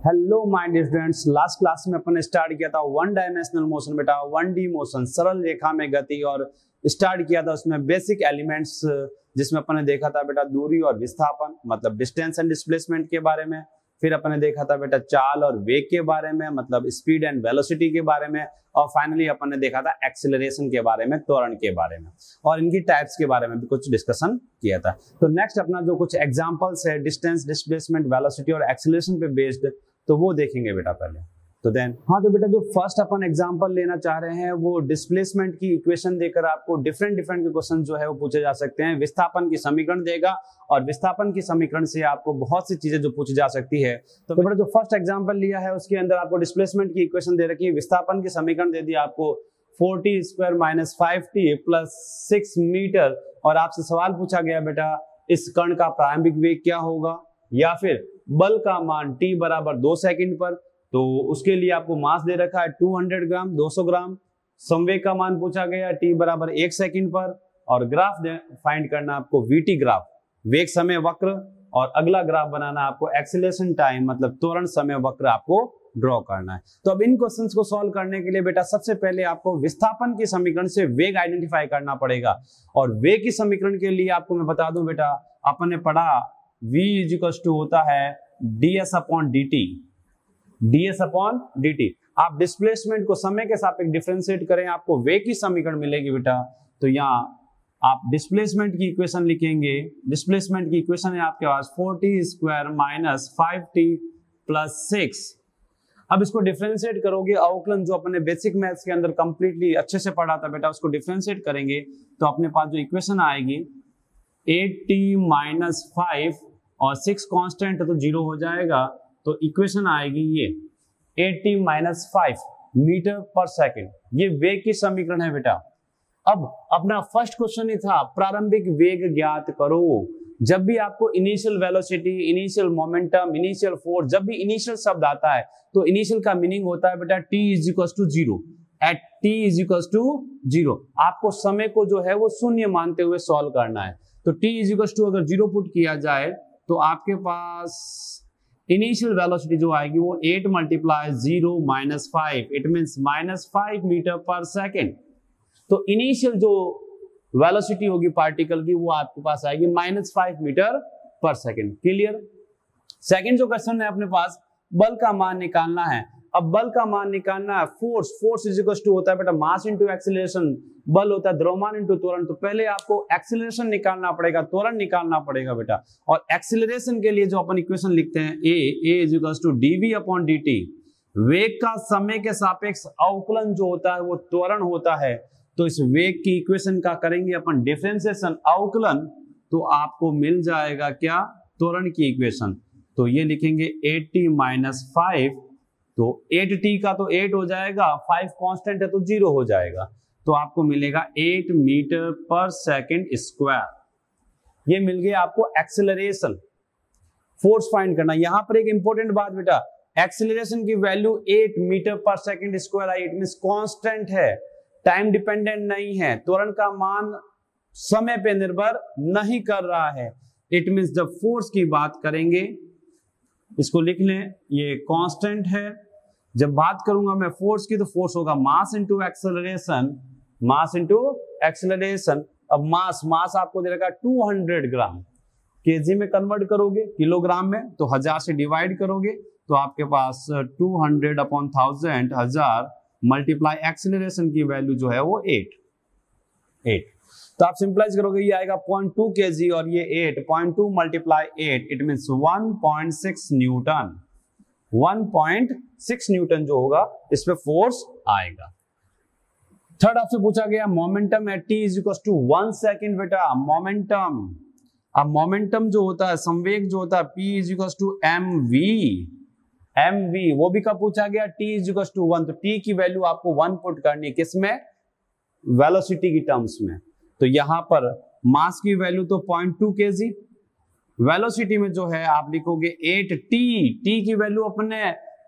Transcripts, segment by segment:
Hello my dear students, last class में अपन ने स्टार्ट किया था वन डायमेंशनल मोशन बेटा, 1D मोशन, सरल रेखा में गति, और स्टार्ट किया था उसमें बेसिक एलिमेंट्स, जिसमें अपन ने देखा था बेटा दूरी और विस्थापन मतलब डिस्टेंस एंड डिस्प्लेसमेंट के बारे में। फिर अपन ने देखा था बेटा चाल और वेग के बारे में मतलब स्पीड एंड वेलोसिटी के बारे में, और फाइनली अपन ने देखा था एक्सीलरेशन के बारे में, त्वरण के बारे में, और इनकी टाइप्स के बारे में भी कुछ डिस्कशन किया था। तो नेक्स्ट अपना जो कुछ एग्जांपल्स है डिस्टेंस, डिस्प्लेसमेंट, वेलोसिटी और एक्सीलरेशन पे बेस्ड, तो वो देखेंगे बेटा पहले। तो बेटा जो फर्स्ट अपन एग्जांपल लेना चाह रहे हैं वो डिस्प्लेसमेंट की इक्वेशन देकर आपको डिफरेंट के क्वेश्चन जो है वो पूछे जा सकते हैं। विस्थापन की समीकरण देगा और विस्थापन की समीकरण से आपको बहुत सी चीजें जो पूछी जा सकती है। तो बेटा जो फर्स्ट एग्जांपल लिया है उसके अंदर आपको डिस्प्लेसमेंट की इक्वेशन दे रखी है, विस्थापन की समीकरण दे दी आपको 40 square minus 5t plus 6 metre, और आपसे सवाल पूछा गया बेटा इस कण का प्रारंभिक वेग क्या होगा, या फिर बल का मान t बराबर 2 सेकंड पर, तो उसके लिए आपको मास दे रखा है 200 ग्राम, 200 ग्राम। संवेग का मान पूछा गया t बराबर 1 सेकंड पर, और ग्राफ फाइंड करना आपको vt ग्राफ, वेग समय वक्र, और अगला ग्राफ बनाना आपको एक्सीलरेशन टाइम मतलब त्वरण समय वक्र आपको ड्रॉ करना है। तो अब इन क्वेश्चंस को सॉल्व करने के लिए बेटा सबसे पहले आपको विस्थापन की समीकरण से वेग आइडेंटिफाई करना पड़ेगा, और वेग की समीकरण के लिए आपको मैं बता दूं बेटा अपन ने पढ़ा v होता है ds अपॉन dt। आप डिस्प्लेसमेंट को समय के सापेक्ष डिफरेंशिएट करें, आपको वेग की समीकरण मिलेगी बेटा। तो यहाँ आप डिस्प्लेसमेंट की इक्वेशन लिखेंगे, डिस्प्लेसमेंट की इक्वेशन है आपके पास 40 स्क्वायर माइनस 5t प्लस 6। अब इसको डिफरेंशिएट करोगे, अवकलन जो अपने बेसिक मैथ्स के अंदर कंप्लीटली अच्छे से पढ़ा था बेटा, उसको डिफरेंशिएट करेंगे तो अपने पास जो इक्वेशन आएगी 8t माइनस 5 और 6 कांस्टेंट है तो 0 हो जाएगा, तो इक्वेशन आएगी ये 8t माइनस 5 मीटर पर सेकंड। ये वेग की समीकरण है बेटा। अब अपना फर्स्ट क्वेश्चन ही था प्रारंभिक वेग ज्ञात करो। जब भी आपको initial velocity, initial momentum, initial force, जब भी इनिशियल शब्द आता है तो इनिशियल का मीनिंग होता है बेटा t is equal to 0, at t is equal to 0। आपको समय को जो है वो शून्य मानते हुए सॉल्व करना है। तो t इज इक्वल टू अगर 0 पुट किया जाए तो आपके पास इनिशियल वेलोसिटी जो आएगी वो 8 multiply 0 minus 5, it means minus 5 meter पर सेकेंड। तो इनिशियल जो वेलोसिटी होगी पार्टिकल की वो आपके पास आएगी माइनस 5 मीटर पर सेकेंड। क्लियर। सेकेंड जो क्वेश्चन है अपने पास बल का मान निकालना है। अब बल का मान निकालना है, फोर्स इज इक्वल टू होता है बेटा मास इंटू एक्सीलरेशन, बल होता है द्रव्यमान इंटू त्वरण। तो पहले आपको एक्सीलरेशन निकालना पड़ेगा, त्वरण निकालना पड़ेगा बेटा। और एक्सीलरेशन के लिए जो अपन इक्वेशन लिखते हैं a is equal to dv upon dt। वेग का समय के सापेक्ष अवकलन जो होता है वो त्वरण होता है। तो इस वेग की इक्वेशन का करेंगे अपन डिफरेंशिएशन, अवकलन, तो आपको मिल जाएगा क्या, त्वरण की इक्वेशन। तो ये लिखेंगे 8t माइनस 5, तो 8t का तो 8 हो जाएगा, 5 कांस्टेंट है तो 0 हो जाएगा, तो आपको मिलेगा 8 मीटर पर सेकंड स्क्वायर। ये मिल गया आपको एक्सीलरेशन। फोर्स फाइंड करना। यहां पर एक इंपॉर्टेंट बात बेटा, एक्सीलरेशन की वैल्यू 8 मीटर पर second square I, it means constant है, टाइम डिपेंडेंट नहीं है, त्वरण का मान समय पे निर्भर नहीं कर रहा है। इट मींस जब फोर्स की बात करेंगे, इसको लिख लें, ये कांस्टेंट है। जब बात करूंगा मैं फोर्स की तो फोर्स होगा mass into acceleration, mass into acceleration. अब मास आपको दे रखा 200 ग्राम, केजी में कन्वर्ट करोगे किलोग्राम में तो 1000 से डिवाइड करोगे तो आपके पास 200 अपॉन 1000 मल्टीप्लाई एक्सेलरेशन की वैल्यू जो है वो 8। तो आप सिंपलाइज करोगे ये आएगा 0.2 kg, और ये 8.2 multiply 8 it means 1.6 Newton. 1.6 Newton जो होगा इस पे फोर्स आएगा। थर्ड आपसे पूछा गया momentum at t is equal to 1 second बेटा, मोमेंटम। अब मोमेंटम जो होता है, संवेग जो होता है, p is equal to mv, वो भी कब पूछा गया, t इज इक्वल टू 1। तो t की वैल्यू आपको 1 पुट करनी है, किसमें, वेलोसिटी की टर्म्स में। तो यहां पर मास की वैल्यू तो 0.2 kg, वेलोसिटी में जो है आप लिखोगे 8t, t की वैल्यू अपने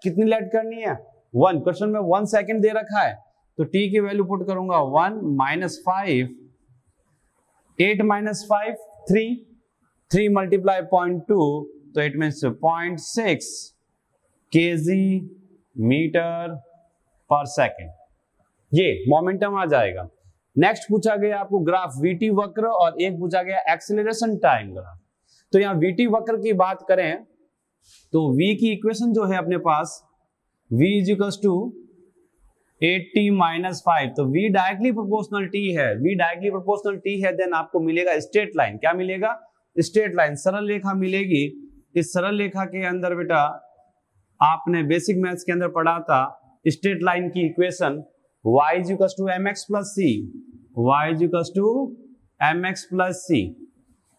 कितनी लेट करनी है, 1। क्वेश्चन में 1 सेकंड दे रखा है तो t की वैल्यू पुट करूंगा 1 माइनस 5, 8 माइनस 5 3 मल्टीप्लाई 0.2 तो इट मींस 0.6 kg मीटर पर सेकेंड, ये मोमेंटम आ जाएगा। नेक्स्ट पूछा गया आपको ग्राफ वीटी वक्र और एक पूछा गया एक्सेलरेशन टाइम ग्राफ। तो यहाँ वीटी वक्र की बात करें तो v की इक्वेशन जो है अपने पास v is equals to 80 minus 5, तो v डायरेक्टली प्रोपोर्शनल t है, v डायरेक्टली प्रोपोर्शनल t है, देन आपको मिलेगा स्ट्रेट लाइन। क्या मिलेगा? स्ट्रेट लाइन, सरल रेखा मिलेगी। इस सरल रेखा के अंदर बेटा आपने बेसिक मैथ्स के अंदर पढ़ा था स्ट्रेट लाइन की equation y is equals to mx plus c, y is equals to mx plus c।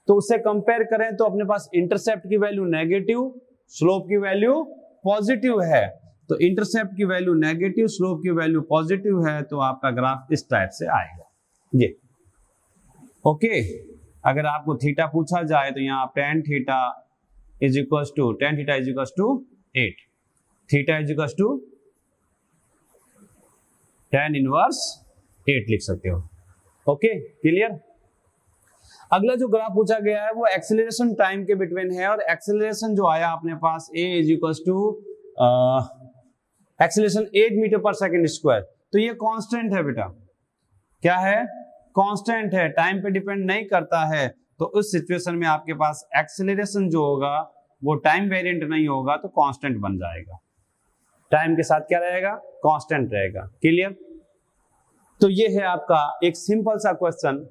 तो उससे कंपेयर करें तो अपने पास इंटरसेप्ट की वैल्यू नेगेटिव, स्लोप की वैल्यू पॉजिटिव है। तो इंटरसेप्ट की वैल्यू नेगेटिव, स्लोप की वैल्यू पॉजिटिव है, तो आपका ग्राफ इस टाइप से आएगा ये। ओके, अगर आपको थीटा पूछा जाए तो यहाँ tan theta is equals to 8, theta is equals to tan inverse 8 लिख सकते हो। Okay, clear. अगला जो ग्राफ पूछा गया है वो एक्सेलरेशन टाइम के बिटवीन है, और एक्सेलरेशन जो आया अपने पास a is equals to acceleration 8 meter पर सेकंड स्क्वायर। तो ये कांस्टेंट है बेटा, क्या है? कांस्टेंट है, टाइम पे डिपेंड नहीं करता है। तो उस सिचुएशन में आपके पास एक्सेलरेशन जो होगा वो टाइम वेरिएंट नहीं होगा, तो कांस्टेंट बन जाएगा। टाइम के साथ क्या रहेगा? कांस्टेंट रहेगा। क्लियर। तो ये है आपका एक सिंपल सा क्वेश्चन,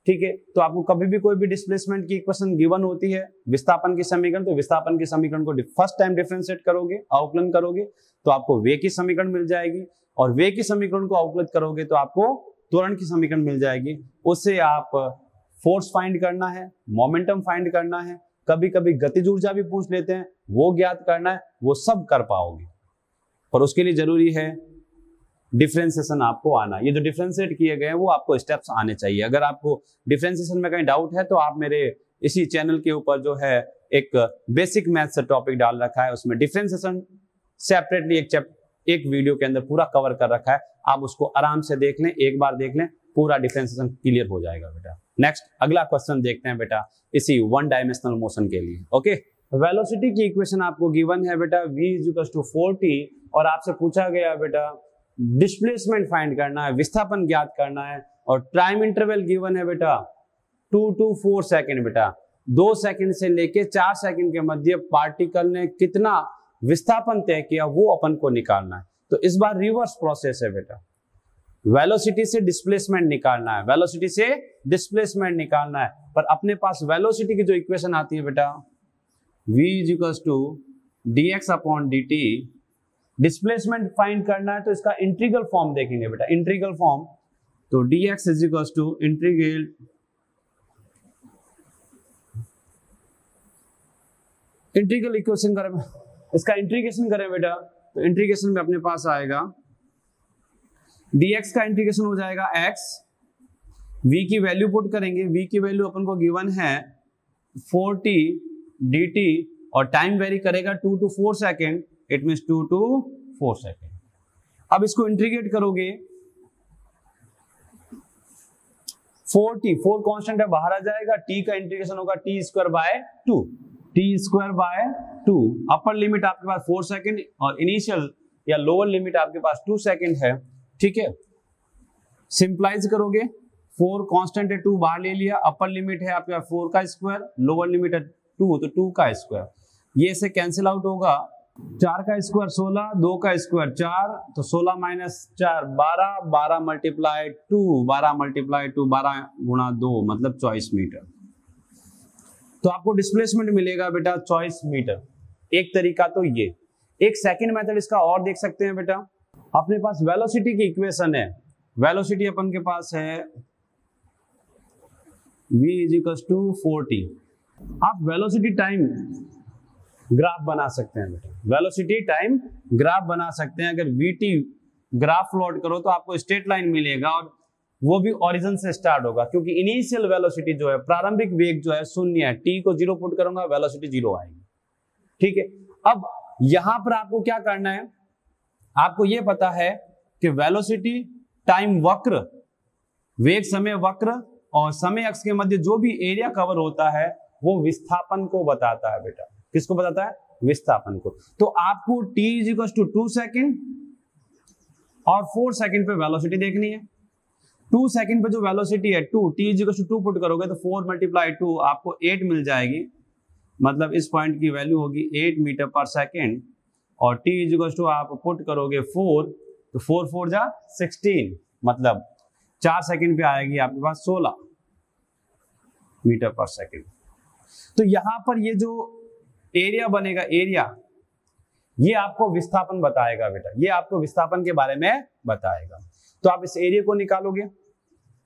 ठीक है। तो आपको कभी भी कोई भी डिस्प्लेसमेंट की इक्वेशन गिवन होती है, विस्थापन की समीकरण, तो विस्थापन की समीकरण को फर्स्ट टाइम डिफरेंशिएट करोगे, अवकलन करोगे, तो आपको वे की समीकरण मिल जाएगी, और वे की समीकरण को अवकलित करोगे तो आपको त्वरण की समीकरण मिल जाएगी। उससे आप फोर्स फाइंड करना है, मोमेंटम फाइंड करना है, कभी कभी गतिज ऊर्जा भी पूछ लेते हैं, वो ज्ञात करना है, वो सब कर पाओगे। और उसके लिए जरूरी है डिफरेंशिएशन आपको आना। ये जो डिफरेंशिएट किए गए हैं वो आपको स्टेप्स आने चाहिए। अगर आपको डिफरेंशिएशन में कहीं डाउट है तो आप मेरे इसी चैनल के ऊपर जो है एक बेसिक मैथ्स टॉपिक डाल रखा है, उसमें डिफरेंशिएशन सेपरेटली एक वीडियो के अंदर पूरा कवर कर रखा है। आप उसको आराम से देख लें, एक बार देख लें, पूरा डिफरेंशिएशन क्लियर हो जाएगा बेटा। नेक्स्ट अगला क्वेश्चन देखते हैं बेटा, इसी वन डायमेंशनल मोशन के लिए। ओके, वेलोसिटी की इक्वेशन आपको गिवन है बेटा v इज इक्वल टू 40, और आपसे पूछा गया बेटा डिस्प्लेसमेंट फाइंड करना है, विस्थापन ज्ञात करना है, और टाइम इंटरवल गिवन है बेटा 2 to 4 सेकेंड। बेटा 2 सेकेंड से लेके 4 सेकेंड के मध्य पार्टिकल ने कितना विस्थापन तय किया वो अपन को निकालना है। तो इस बार रिवर्स प्रोसेस है बेटा, वेलोसिटी से डिस्प्लेसमेंट निकालना है, वेलोसिटी से डिस्प्लेसमेंट निकालना है। पर अपने पास वेलोसिटी की जो इक्वेशन आती है बेटा v is equal to dx upon dt, displacement find करना है तो इसका इंटीग्रल फॉर्म देखेंगे बेटा, इंटीग्रल फॉर्म। तो dx is equal to integral equation करें, इसका इंटीग्रेशन करें बेटा, तो इंटीग्रेशन में अपने पास आएगा dx का इंटीग्रेशन हो जाएगा x, v की वैल्यू पुट करेंगे, v की वैल्यू अपन को गिवन है 40 dt, और टाइम वेरी करेगा 2 to 4 second, it means 2 to 4 second. अब इसको इंटीग्रेट करोगे, 4 कांस्टेंट है, बाहर आ जाएगा, t का इंटीग्रेशन होगा t square by 2, t square by 2। Upper limit आपके पास 4 सेकेंड और इनिशियल या लोअर लिमिट आपके पास 2 सेकेंड है, ठीक है। सिंप्लाइज करोगे, 4 कांस्टेंट है, 2 बाहर ले लिया, अपर लिमिट है आपके पास 4 का स्क्वायर, लोअर लिमिट है 2, तो 2 का स्क्वायर, ये से कैंसिल आउट होगा, 4 का स्क्वायर 16, 2 का स्क्वायर 4, तो 16 माइनस 4 12, 12 मल्टीप्लाई 2, 12 मल्टीप्लाई 2, 12 गुणा 2 मतलब 24 मीटर। तो आपको डिस्प्लेसमेंट मिलेगा बेटा 24 मीटर। एक तरीका तो ये, एक सेकंड मेथड इसका और देख सकते हैं बेटा, अपने पास वेलोसिटी की इक्वेशन है, वेलोसिटी अपन के पास है v इज इक्वल टू 40। आप वेलोसिटी टाइम ग्राफ बना सकते हैं बेटा, वेलोसिटी टाइम ग्राफ बना सकते हैं। अगर vt ग्राफ प्लॉट करो तो आपको स्ट्रेट लाइन मिलेगा, और वो भी ओरिजिन से स्टार्ट होगा, क्योंकि इनिशियल वेलोसिटी जो है, प्रारंभिक वेग जो है 0 है, t को 0 पुट करूंगा, वेलोसिटी 0 आएगी, ठीक है। अब यहां पर आपको क्या करना है, आपको यह पता है कि वेलोसिटी टाइम वक्र, वेग समय वक्र और समय अक्ष के मध्य जो भी एरिया कवर होता है वो विस्थापन को बताता है बेटा। किसको बताता है? विस्थापन को। तो आपको t इक्वल्स टू 2 सेकेंड और 4 सेकेंड पे वेलोसिटी देखनी है। 2 सेकेंड पे जो वेलोसिटी है 2, t इक्वल्स टू 2 पुट करोगे तो 4 × 2 आपको 8 मिल जाएगी, मतलब इस पॉइंट की वैल्यू होगी 8 मीटर पर सेकेंड। और t इक्वल्स टू आप पुट करोगे 4, तो 4 4 जा 16, मतलब 4 सेकेंड पे आएगी आपके पास 16 मीटर पर सेकेंड। तो यहां पर ये जो एरिया बनेगा, एरिया ये आपको विस्थापन बताएगा बेटा, ये आपको विस्थापन के बारे में बताएगा। तो आप इस एरिया को निकालोगे,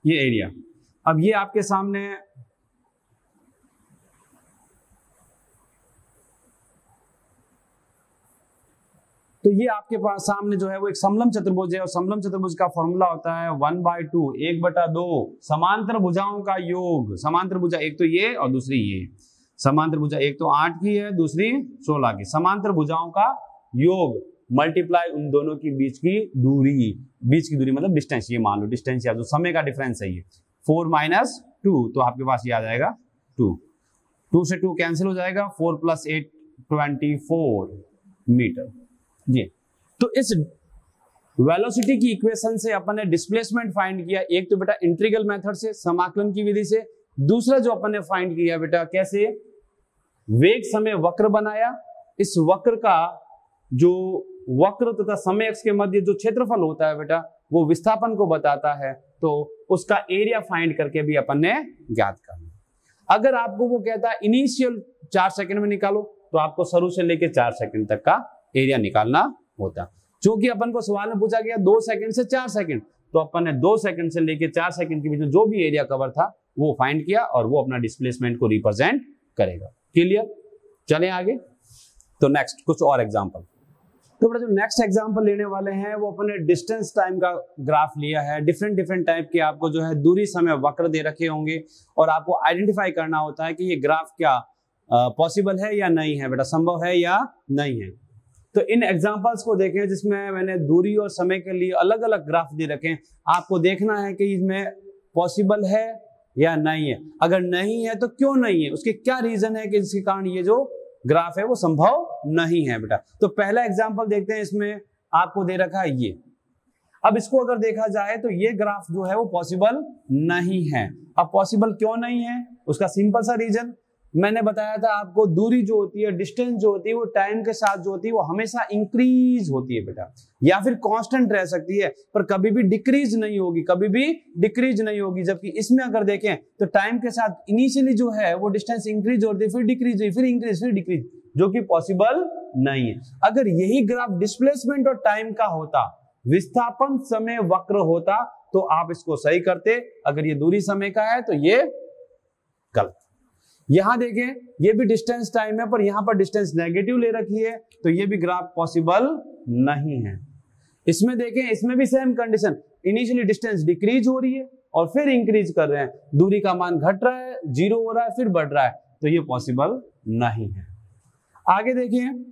ये एरिया। अब ये आपके सामने तो ये आपके पास सामने जो है वो एक समलंब चतुर्भुज है, और समलंब चतुर्भुज का फॉर्मूला होता है 1/2 1/2 समांतर भुजाओं का योग। समांतर भुजा एक तो ये और दूसरी ये, समांतर भुजा एक तो 8 की है, दूसरी 16 की। समांतर भुजाओं का योग मल्टीप्लाई उन दोनों की बीच की दूरी, बीच की दूरी मतलब डिस्टेंस, ये मान लो डिस्टेंस या जो समय का डिफरेंस है ये 4 - 2, तो आपके पास ये आ जाएगा 2। 2 से 2 कैंसिल हो जाएगा, 4 + 8 24 मीटर। जी, तो इस वेलोसिटी की इक्वेशन से अपन ने डिस्प्लेसमेंट फाइंड किया। एक तो बेटा इंटीग्रल मेथड से, समाकलन की विधि से। दूसरा जो अपन ने फाइंड किया बेटा कैसे, वेग समय वक्र बनाया। इस वक्र का जो वक्र तथा समय अक्ष के मध्य जो क्षेत्रफल होता है बेटा वो विस्थापन को बताता है, तो उसका एरिया फाइंड करके भी अपन ने ज्ञात करना। अगर आपको वो कहता है इनिशियल 4 सेकंड में निकालो, तो आपको शुरू से लेके 4 सेकंड तक का एरिया निकालना होता। क्योंकि अपन को सवाल में पूछा गया 2 सेकंड से 4 सेकंड, तो अपन ने 2 सेकंड से लेके 4 सेकंड के बीच में जो भी एरिया कवर था वो फाइंड किया, और वो अपना डिस्प्लेसमेंट को रिप्रेजेंट करेगा। क्लियर? चलें आगे। तो नेक्स्ट कुछ और एग्जांपल। तो बेटा जो नेक्स्ट एग्जांपल लेने वाले हैं वो अपन ने डिस्टेंस टाइम का ग्राफ लिया है। डिफरेंट टाइप के आपको जो है दूरी समय वक्र दे रखे होंगे, और आपको आइडेंटिफाई करना होता है कि ये ग्राफ क्या पॉसिबल है या नहीं है बेटा, संभव है या नहीं है। तो इन एग्जांपल्स को देखें जिसमें मैंने दूरी और समय के लिए अलग अलग ग्राफ दे रखे हैं। आपको देखना है कि इसमें पॉसिबल है या नहीं है। अगर नहीं है तो क्यों नहीं है, उसके क्या रीजन है कि जिसके कारण ये जो ग्राफ है वो संभव नहीं है बेटा। तो पहला एग्जांपल देखते हैं, इसमें आपको दे रखा है ये। अब इसको अगर देखा जाए तो ये ग्राफ जो है वो पॉसिबल नहीं है। अब पॉसिबल क्यों नहीं है, उसका सिंपल सा रीजन मैंने बताया था आपको। दूरी जो होती है, डिस्टेंस जो होती है, वो टाइम के साथ जो होती है वो हमेशा इंक्रीज होती है बेटा, या फिर कांस्टेंट रह सकती है, पर कभी भी डिक्रीज नहीं होगी, कभी भी डिक्रीज नहीं होगी। जबकि इसमें अगर देखें तो टाइम के साथ इनिशियली जो है वो डिस्टेंस इंक्रीज होती है, फिर डिक्रीज हुई, फिर इंक्रीज, फिर डिक्रीज, जो कि पॉसिबल नहीं है। अगर यही ग्राफ डिस्प्लेसमेंट और टाइम का होता, विस्थापन समय वक्र होता, तो आप इसको सही करते। अगर ये दूरी समय का है तो ये गलत। यहां देखें ये भी डिस्टेंस टाइम है, पर यहां पर डिस्टेंस नेगेटिव ले रखी है, तो ये भी ग्राफ पॉसिबल नहीं है। इसमें देखें, इसमें भी same condition, initially distance decrease हो रही है और फिर इंक्रीज कर रहे हैं, दूरी का मान घट रहा है, 0 हो रहा है, फिर बढ़ रहा है, तो ये पॉसिबल नहीं है। आगे देखें,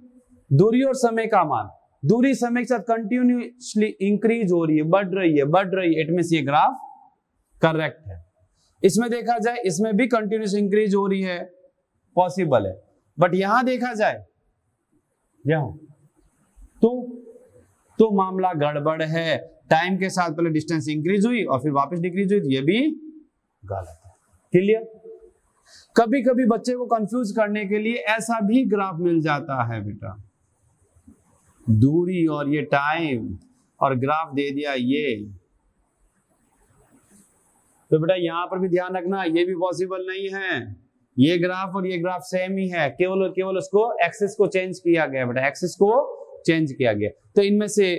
दूरी और समय का मान, दूरी समय के साथ कंटिन्यूसली इंक्रीज हो रही है, बढ़ रही है, इट मींस ये ग्राफ करेक्ट है। इसमें देखा जाए, इसमें भी कंटिन्यूस इंक्रीज हो रही है, पॉसिबल है। बट यहां देखा जाए, यहां तो मामला गड़बड़ है। टाइम के साथ पहले डिस्टेंस इंक्रीज हुई और फिर वापस डिक्रीज हुई, तो ये भी गलत है। क्लियर? कभी कभी बच्चे को कंफ्यूज करने के लिए ऐसा भी ग्राफ मिल जाता है बेटा, दूरी और ये टाइम और ग्राफ दे दिया ये, तो बेटा यहां पर भी ध्यान रखना, ये भी पॉसिबल नहीं है। ये ग्राफ और ये ग्राफ सेम ही है, केवल उसको एक्सिस को चेंज किया गया बेटा, एक्सिस को चेंज किया गया। तो इनमें से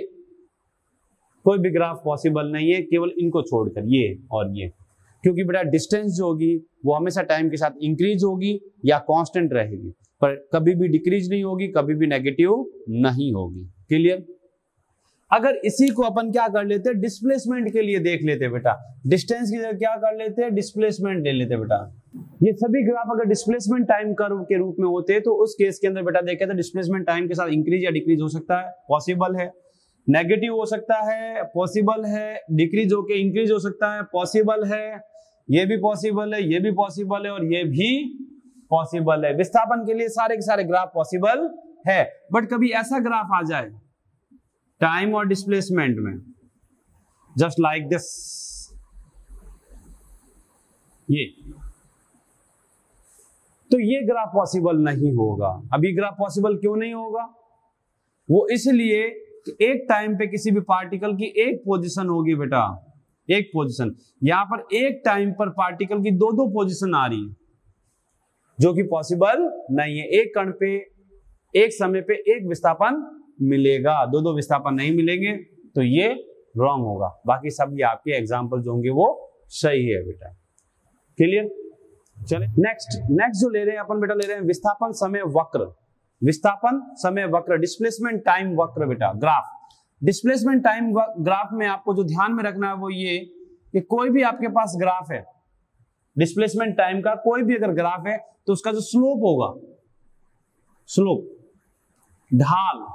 कोई भी ग्राफ पॉसिबल नहीं है, केवल इनको छोड़कर ये और ये, क्योंकि बेटा डिस्टेंस जो होगी वो हमेशा टाइम के साथ इंक्रीज होगी या कांस्टेंट रहेगी, पर कभी भी डिक्रीज नहीं होगी, कभी भी नेगेटिव नहीं होगी। क्लियर? अगर इसी को अपन क्या कर लेते, डिस्प्लेसमेंट के लिए देख लेते बेटा, डिस्टेंस की जगह क्या कर लेते, डिस्प्लेसमेंट ले लेते बेटा। ये सभी ग्राफ अगर डिस्प्लेसमेंट टाइम कर्व के रूप में होते तो उस केस के अंदर बेटा देखे तो डिस्प्लेसमेंट टाइम के साथ इंक्रीज या डिक्रीज हो सकता है, पॉसिबल है, नेगेटिव हो सकता है, पॉसिबल है, डिक्रीज होके इंक्रीज हो सकता है, पॉसिबल है, ये भी पॉसिबल है, ये भी पॉसिबल है, और ये भी पॉसिबल है। विस्थापन के लिए सारे के सारे ग्राफ पॉसिबल है, बट कभी ऐसा ग्राफ आ जाए टाइम और डिस्प्लेसमेंट में, जस्ट लाइक दिस, ये, तो ये ग्राफ पॉसिबल नहीं होगा। अब ये ग्राफ पॉसिबल क्यों नहीं होगा? वो इसलिए कि एक टाइम पे किसी भी पार्टिकल की एक पोजीशन होगी बेटा, एक पोजीशन। यहां पर एक टाइम पर पार्टिकल की दो दो पोजीशन आ रही है, जो कि पॉसिबल नहीं है। एक कण पे एक समय पे एक विस्थापन मिलेगा, दो दो विस्थापन नहीं मिलेंगे, तो ये रॉन्ग होगा। बाकी सब ये आपके एग्जाम्पल जो होंगे वो सही है बेटा। क्लियर? चले नेक्स्ट जो ले रहे हैं अपन बेटा, ले रहे हैं विस्थापन समय वक्र। विस्थापन समय वक्र, डिस्प्लेसमेंट टाइम वक्र बेटा, ग्राफ। डिस्प्लेसमेंट टाइम ग्राफ में आपको जो ध्यान में रखना है वो ये कि कोई भी आपके पास ग्राफ है, डिस्प्लेसमेंट टाइम का कोई भी अगर ग्राफ है, तो उसका जो स्लोप होगा, स्लोप, ढाल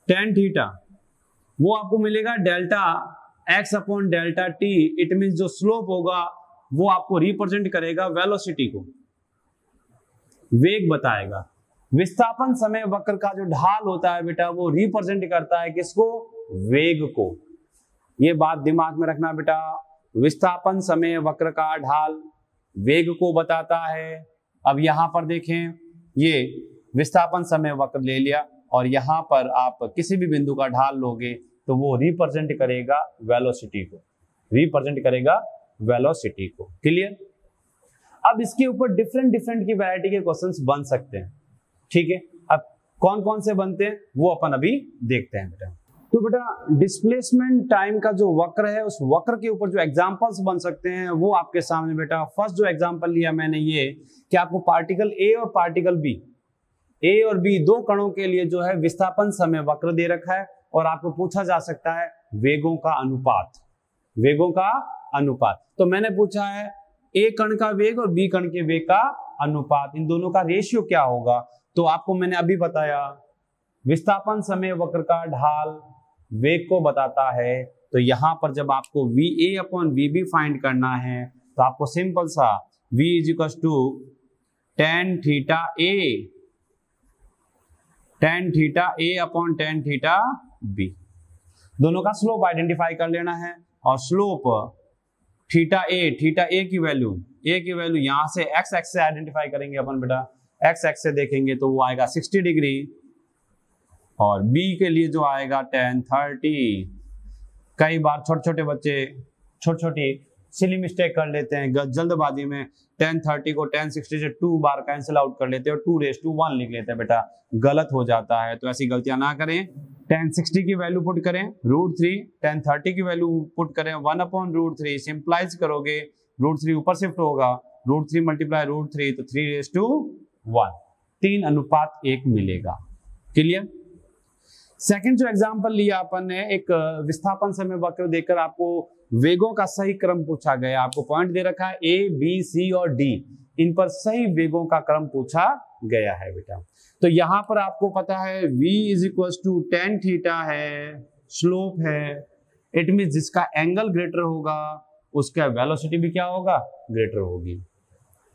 tan थीटा, वो आपको मिलेगा delta x upon delta t। It mean जो स्लोप होगा वो आपको रिप्रेजेंट करेगा वेलोसिटी को, वेग बताएगा। विस्थापन समय वक्र का जो ढाल होता है बेटा, वो रिप्रेजेंट करता है किसको? वेग को। ये बात दिमाग में रखना बेटा, विस्थापन समय वक्र का ढाल वेग को बताता है। अब यहां पर देखें, ये विस्थापन समय वक्र ले लिया और यहां पर आप किसी भी बिंदु का ढाल लोगे तो वो रिप्रेजेंट करेगा वेलोसिटी को, रिप्रेजेंट करेगा वेलोसिटी को। क्लियर? अब इसके ऊपर डिफरेंट की वैरायटी के क्वेश्चंस बन सकते हैं, ठीक है। अब कौन कौन से बनते हैं वो अपन अभी देखते हैं बेटा। तो बेटा डिस्प्लेसमेंट टाइम का जो वक्र है, उस वक्र के ऊपर जो एग्जांपल्स बन सकते हैं वो आपके सामने बेटा। फर्स्ट जो एग्जांपल लिया मैंने ये कि आपको पार्टिकल ए और पार्टिकल बी, ए और बी दो कणों के लिए जो है विस्थापन समय वक्र दे रखा है, और आपको पूछा जा सकता है वेगों का अनुपात, वेगों का अनुपात। तो मैंने पूछा है ए कण का वेग और बी कण के वेग का अनुपात, इन दोनों का रेशियो क्या होगा? तो आपको मैंने अभी बताया विस्थापन समय वक्र का ढाल वेग को बताता है। तो यहां पर जब आपको V A upon V B find करना है, तो आपको सिंपल सा v is equal to tan theta A upon tan theta B, दोनों का स्लोप आइडेंटिफाई कर लेना है। और स्लोप थीटा ए की वैल्यू यहां से एक्स एक्स से आइडेंटिफाई करेंगे अपन बेटा, एक्स एक्स से देखेंगे तो वो आएगा 60 डिग्री, और बी के लिए जो आएगा tan 30। कई बार छोटे छोटे बच्चे छोटी छोटी सिली मिस्टेक कर लेते हैं जल्दबाजी में, tan 30 को tan 60 से 2 बार कैंसिल आउट कर लेते हैं और 2⁻1 लिख लेते हैं बेटा, गलत हो जाता है। तो ऐसी गलतियां ना करें। tan 60 की वैल्यू पुट करें √3, tan 30 की वैल्यू पुट करें 1/√3, सिंप्लाइज करोगे √3 ऊपर शिफ्ट होगा, √3 मल्टीप्लाई √3 तो 3:1, 3:1 मिलेगा। क्लियर? सेकंड जो एग्जांपल लिया अपन ने, एक विस्थापन समय वक्र देकर आपको वेगों का सही क्रम पूछा गया। आपको पॉइंट दे रखा है ए बी सी और डी, इन पर सही वेगों का क्रम पूछा गया है बेटा। तो यहां पर आपको पता है v is equal to tan theta है, स्लोप है, इट मीन जिसका एंगल ग्रेटर होगा उसका वेलोसिटी भी क्या होगा? ग्रेटर होगी।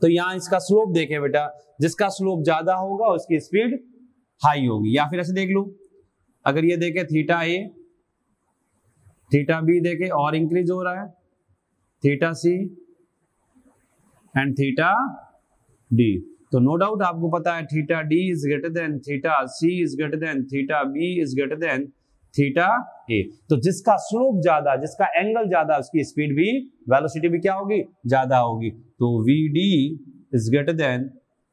तो यहां इसका स्लोप देखे बेटा, जिसका स्लोप ज्यादा होगा उसकी स्पीड हाई होगी। या फिर ऐसे देख लो, अगर ये देखे थीटा ए थीटा बी देखे और इंक्रीज हो रहा है, theta C and theta D, तो नो डाउट आपको पता है theta D is greater than theta C is greater than theta B is greater than theta A. तो जिसका स्लोप ज्यादा, जिसका एंगल ज्यादा, उसकी स्पीड भी, वेलोसिटी भी क्या होगी? ज्यादा होगी। तो V D is greater than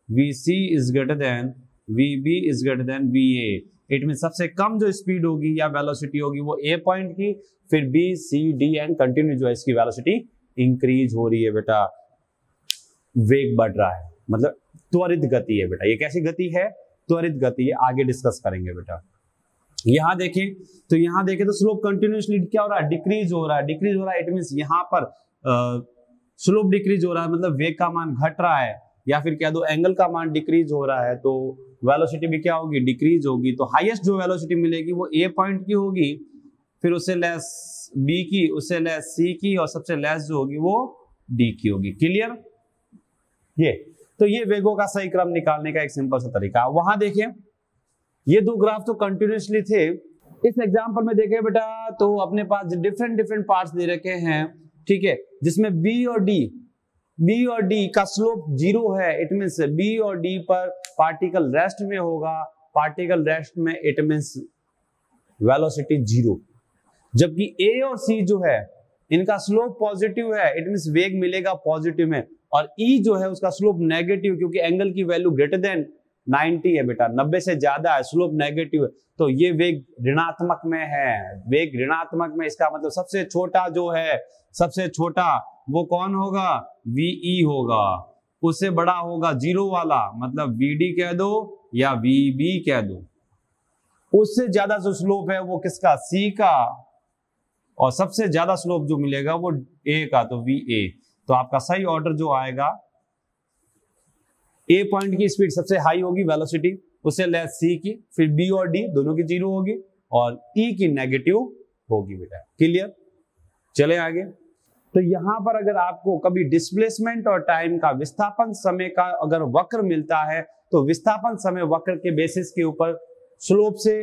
V C is greater than V B is greater than V A. It mean सबसे कम जो स्पीड होगी या वेलोसिटी होगी वो ए पॉइंट की, फिर B C D and continue जो है इसकी वेलोसिटी इंक्रीज हो रही है बेटा, वेग बढ़ रहा है, मतलब त्वरित गति है बेटा। ये कैसी गति है? त्वरित गति है, आगे डिस्कस करेंगे बेटा। यहां देखें तो स्लोप कंटिन्यूअसली क्या हो रहा है? डिक्रीज हो रहा है, डिक्रीज हो रहा है। इट मीन यहां पर स्लोप डिक्रीज हो रहा है, मतलब वेग का मान घट रहा है, या फिर क्या दो एंगल का मान डिक्रीज हो रहा है, तो वेलोसिटी भी क्या होगी? डिक्रीज होगी। तो हाईएस्ट जो वेलोसिटी मिलेगी वो ए पॉइंट की होगी, फिर उससे लेस बी की, उससे लेस सी की, और सबसे लेस जो होगी वो डी की होगी। क्लियर? ये तो ये वेगों का सही क्रम निकालने का एक सिंपल सा तरीका। वहां देखिए ये दो ग्राफ तो कंटिन्यूसली थे। इस एग्जांपल में देखें बेटा तो अपने पास डिफरेंट डिफरेंट पार्ट्स दे रखे हैं, ठीक है, जिसमें बी और डी का स्लोप 0 है। इट मींस बी और डी पर पार्टिकल रेस्ट में होगा, पार्टिकल रेस्ट में इट मींस वेलोसिटी 0। जबकि ए और सी जो है इनका स्लोप पॉजिटिव है, इट मींस वेग मिलेगा पॉजिटिव में, और ई जो है उसका स्लोप नेगेटिव, क्योंकि एंगल की वैल्यू ग्रेटर देन 90 है बेटा, 90 से ज्यादा है, स्लोप नेगेटिव है, तो ये वेग ऋणात्मक में है। वेग ऋणात्मक में, इसका मतलब सबसे छोटा जो है, सबसे छोटा वो कौन होगा, वीई होगा। उससे बड़ा होगा 0 वाला, मतलब वीडी कह दो या वीबी कह दो। उससे ज्यादा जो स्लोप है वो किसका, सी का, और सबसे ज्यादा स्लोप जो मिलेगा वो ए का, तो वी ए। तो आपका सही ऑर्डर जो आएगा, ए पॉइंट की स्पीड सबसे हाई होगी वेलोसिटी, उससे लेस सी की, फिर बी और डी दोनों की 0 होगी, और ई की नेगेटिव होगी बेटा। क्लियर, चले आगे। तो यहां पर अगर आपको कभी डिस्प्लेसमेंट और टाइम का विस्थापन समय का अगर वक्र मिलता है, तो विस्थापन समय वक्र के बेसिस के ऊपर स्लोप से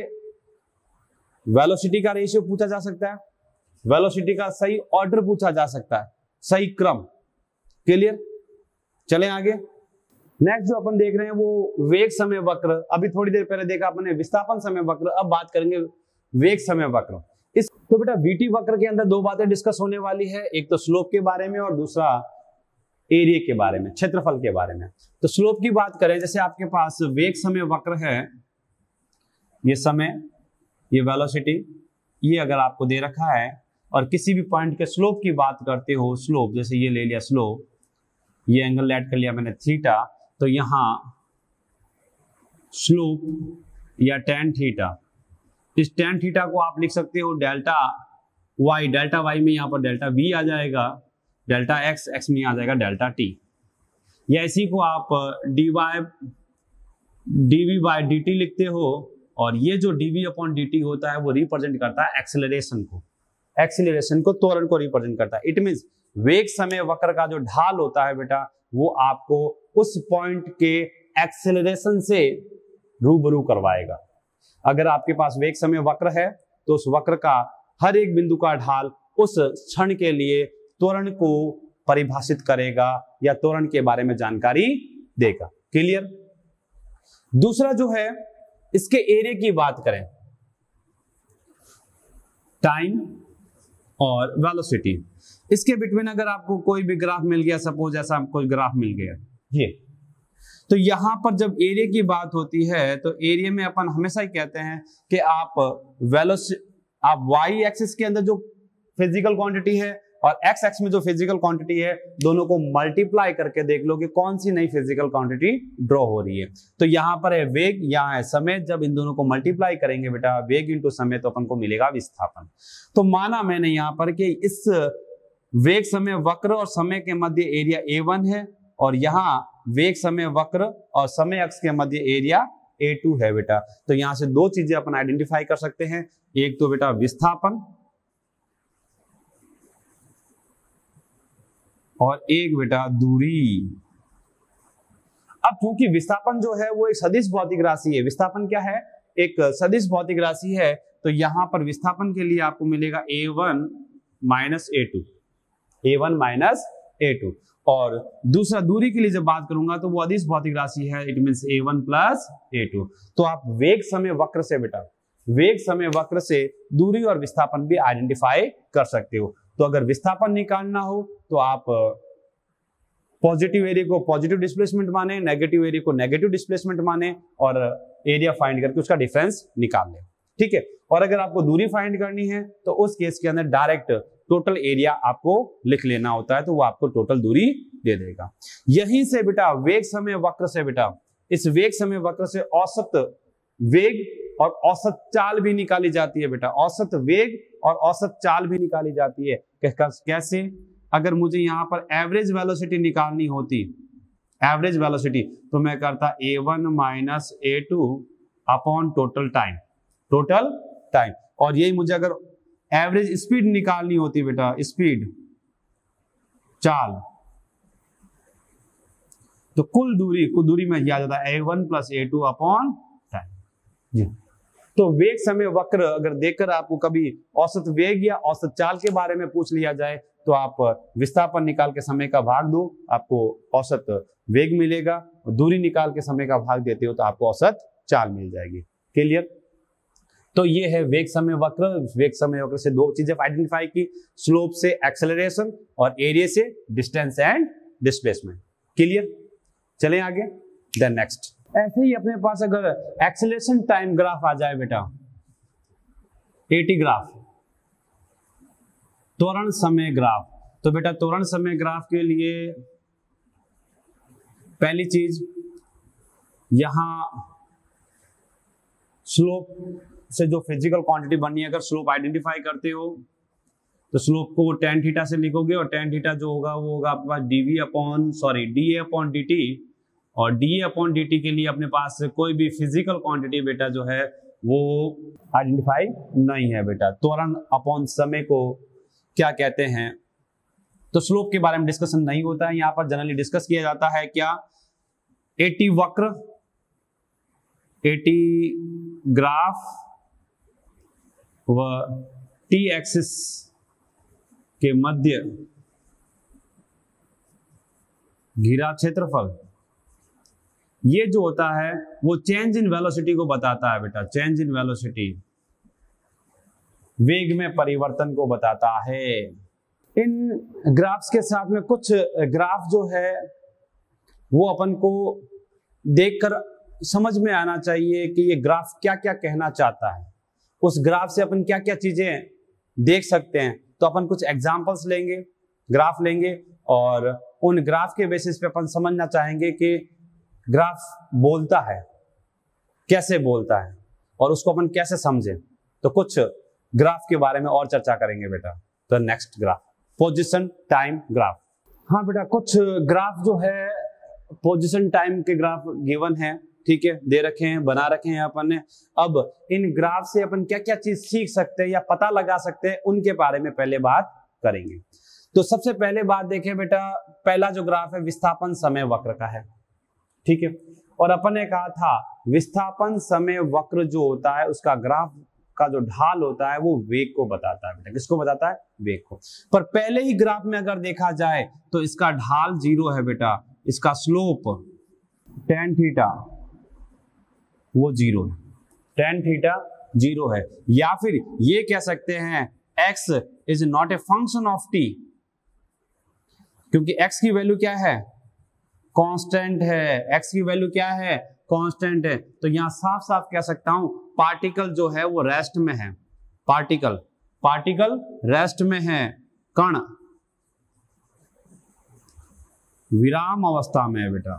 वेलोसिटी का रेशियो पूछा जा सकता है, वेलोसिटी का सही ऑर्डर पूछा जा सकता है, सही क्रम। क्लियर, चले आगे। नेक्स्ट जो अपन देख रहे हैं वो वेग समय वक्र। अभी थोड़ी देर पहले देखा अपने विस्थापन समय वक्र, अब बात करेंगे वेग समय वक्र। इस तो बेटा वीटी वक्र के अंदर दो बातें डिस्कस होने वाली है, एक तो स्लोप के बारे में और दूसरा एरिया के बारे में, क्षेत्रफल के बारे में। तो स्लोप की बात करें, जैसे आपके पास वेग समय वक्र है, ये समय, ये वेलोसिटी, ये अगर आपको दे रखा है, और किसी भी पॉइंट के स्लोप की बात करते हो, स्लोप जैसे ये ले लिया स्लोप, ये एंगल ऐड कर लिया मैंने थीटा, तो यहां स्लोप या tan थीटा, इस tan थीटा को आप लिख सकते हो डेल्टा वाई में यहां पर डेल्टा वी आ जाएगा, डेल्टा एक्स में आ जाएगा डेल्टा टी, या इसी को आप डीवी बाय dt लिखते हो, और ये जो dv अपॉन dt होता है वो रिप्रेजेंट करता है एक्सेलरेशन को, त्वरण को रिप्रेजेंट करता है। इट मींस वेग समय वक्र का जो ढाल होता है बेटा, वो आपको उस पॉइंट के एक्सेलरेशन से रूबरू करवाएगा। अगर आपके पास वेग समय वक्र है तो उस वक्र का हर एक बिंदु का ढाल उस क्षण के लिए त्वरण को परिभाषित करेगा या त्वरण के बारे में जानकारी देगा। क्लियर। दूसरा जो है, इसके एरिया की बात करें, टाइम और वेलोसिटी, इसके बिटवीन अगर आपको कोई भी ग्राफ मिल गया, सपोज ऐसा कोई ग्राफ मिल गया ये, तो यहां पर जब एरिया की बात होती है तो एरिया में अपन हमेशा ही कहते हैं कि आप वाई एक्सिस के अंदर जो फिजिकल क्वांटिटी है और एक्स एक्स में जो फिजिकल क्वांटिटी है, दोनों को मल्टीप्लाई करके देख लो कि कौन सी नई फिजिकल क्वांटिटी ड्रॉ हो रही है। तो यहां पर है वेग, यहां है समय, जब इन दोनों को मल्टीप्लाई करेंगे बेटा वेग इंटू समय, तो अपन को मिलेगा विस्थापन। तो माना मैंने यहां पर कि इस वेग समय वक्र और समय के मध्य एरिया A1 है, और यहां वेग समय वक्र और समय अक्ष के मध्य एरिया A2 है बेटा। तो यहां से दो चीजें अपन आइडेंटिफाई कर सकते हैं, एक तो बेटा विस्थापन और एक बेटा दूरी। अब क्योंकि विस्थापन जो है वो एक सदिश भौतिक राशि है, विस्थापन क्या है, एक सदिश भौतिक राशि है, तो यहां पर विस्थापन के लिए आपको मिलेगा A1 माइनस A2, और दूसरा दूरी के लिए जब बात करूंगा तो वो अदिश भौतिक राशि है, it means A1 plus A2। तो आप वेग समय वक्र से बेटा, वेग समय वक्र से दूरी और विस्थापन भी आइडेंटिफाई कर सकते हो। तो अगर विस्थापन निकालना हो तो आप पॉजिटिव एरिया को पॉजिटिव डिस्प्लेसमेंट माने, नेगेटिव एरिया को नेगेटिव डिस्प्लेसमेंट माने, और एरिया फाइंड करके उसका डिफरेंस निकाल लें। ठीक है। और अगर आपको दूरी फाइंड करनी है तो उस केस के अंदर डायरेक्ट टोटल एरिया आपको लिख लेना होता है, तो वो आपको टोटल दूरी दे देगा। यहीं से बेटा वेग समय वक्र से बेटा, इस वेग समय वक्र से औसत वेग और औसत चाल भी निकाली जाती है बेटा, औसत वेग और औसत चाल भी निकाली जाती है। कैसे? अगर मुझे यहां पर एवरेज वेलोसिटी निकालनी होती, एवरेज वेलोसिटी, तो मैं करता A1 minus A2 upon total time, और यही मुझे अगर एवरेज स्पीड निकालनी होती बेटा, स्पीड चाल, तो कुल दूरी में किया जाता है A1 plus A2 upon time. जी। तो वेग समय वक्र अगर देखकर आपको कभी औसत वेग या औसत चाल के बारे में पूछ लिया जाए तो आप विस्थापन निकाल के समय का भाग दो, आपको औसत वेग मिलेगा, और दूरी निकाल के समय का भाग देते हो तो आपको औसत चाल मिल जाएगी। क्लियर? तो ये है वेग समय वक्र। वेग समय वक्र से दो चीजें आइडेंटिफाई की, स्लोप से एक्सेलरेशन और एरिया से डिस्टेंस एंड डिस्प्लेसमेंट। क्लियर? चलें आगे। देन नेक्स्ट, ऐसे ही अपने पास अगर एक्सेलरेशन टाइम ग्राफ आ जाए बेटा, एटी ग्राफ, त्वरण समय ग्राफ, तो बेटा त्वरण समय ग्राफ के लिए पहली चीज यहां स्लोप से जो फिजिकल क्वांटिटी बनी है, अगर स्लोप आइडेंटिफाई करते हो तो स्लोप को tan थीटा से लिखोगे, और tan थीटा जो होगा वो होगा आपके पास dA अपॉन dt, और dA अपॉन dt के लिए अपने पास कोई भी फिजिकल क्वांटिटी बेटा जो है वो आइडेंटिफाई नहीं है बेटा। त्वरण अपॉन समय को क्या कहते हैं, तो स्लोप के बारे में डिस्कशन नहीं होता है यहां पर, जनरली डिस्कस किया जाता है क्या, एटी वक्र, एटी ग्राफ व टी एक्सिस के मध्य घिरा क्षेत्रफल, ये जो होता है वो चेंज इन वेलोसिटी को बताता है बेटा। चेंज इन वेलोसिटी वेग में परिवर्तन को बताता है। इन ग्राफ्स के साथ में कुछ ग्राफ जो है वो अपन को देखकर समझ में आना चाहिए कि ये ग्राफ क्या क्या कहना चाहता है, उस ग्राफ से अपन क्या क्या चीजें देख सकते हैं। तो अपन कुछ एग्जांपल्स लेंगे, ग्राफ लेंगे, और उन ग्राफ के बेसिस पे अपन समझना चाहेंगे कि ग्राफ बोलता है, कैसे बोलता है, और उसको अपन कैसे समझें। तो कुछ ग्राफ के बारे में और चर्चा करेंगे बेटा। तो next graph, position time graph. हाँ बेटा, कुछ ग्राफ जो है पोजीशन टाइम के ग्राफ गिवन है, ठीक है, दे रखे हैं, बना रखे हैं अपन ने। अब इन ग्राफ से अपन क्या क्या चीज सीख सकते हैं या पता लगा सकते हैं, उनके बारे में पहले बात करेंगे। तो सबसे पहले बात देखें बेटा, पहला जो ग्राफ है विस्थापन समय वक्र का है, ठीक है, और अपन ने कहा था विस्थापन समय वक्र जो होता है उसका ग्राफ का जो ढाल होता है वो वेग को बताता है बेटा। किसको बताता है? वेग को। पर पहले ही ग्राफ में अगर देखा जाए तो इसका ढाल 0 है बेटा, इसका स्लोप tan थीटा वो 0 है, tan थीटा 0 है। या फिर ये कह सकते हैं x is not a function of t, क्योंकि x की वैल्यू क्या है? कांस्टेंट है। x की वैल्यू क्या है? कांस्टेंट है। तो यहां साफ साफ कह सकता हूं पार्टिकल जो है वो रेस्ट में है, पार्टिकल रेस्ट में है, कण विराम अवस्था में है बेटा।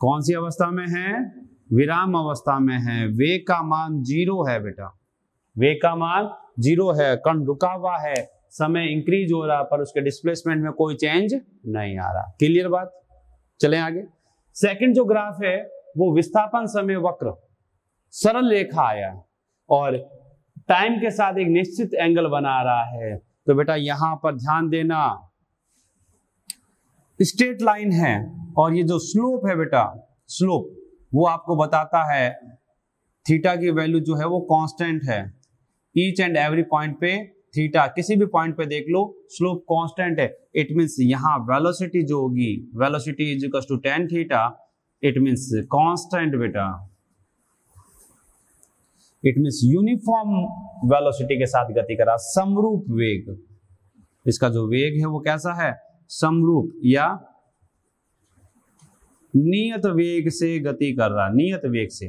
कौन सी अवस्था में है? विराम अवस्था में है। वेग का मान 0 है बेटा, वेग का मान 0 है, कण रुका हुआ है, समय इंक्रीज हो रहा पर उसके डिस्प्लेसमेंट में कोई चेंज नहीं आ रहा। क्लियर बात? चलें आगे। सेकंड जो ग्राफ है वो विस्थापन समय वक्र, सरल रेखा आया और टाइम के साथ एक निश्चित एंगल बना रहा है। तो बेटा यहां पर ध्यान देना, स्ट्रेट लाइन है और ये जो स्लोप है बेटा, स्लोप वो आपको बताता है थीटा की वैल्यू जो है वो कांस्टेंट है। ईच एंड एवरी पॉइंट पे थीटा, किसी भी पॉइंट पे देख लो स्लोप कांस्टेंट है। इट मींस यहां वेलोसिटी जो होगी, velocity is equal to tan theta, it means constant बेटा, इट मींस यूनिफॉर्म वेलोसिटी के साथ गति करा, समरूप वेग। इसका जो वेग है वो कैसा है? समरूप या नियत वेग से गति कर रहा, नियत वेग से।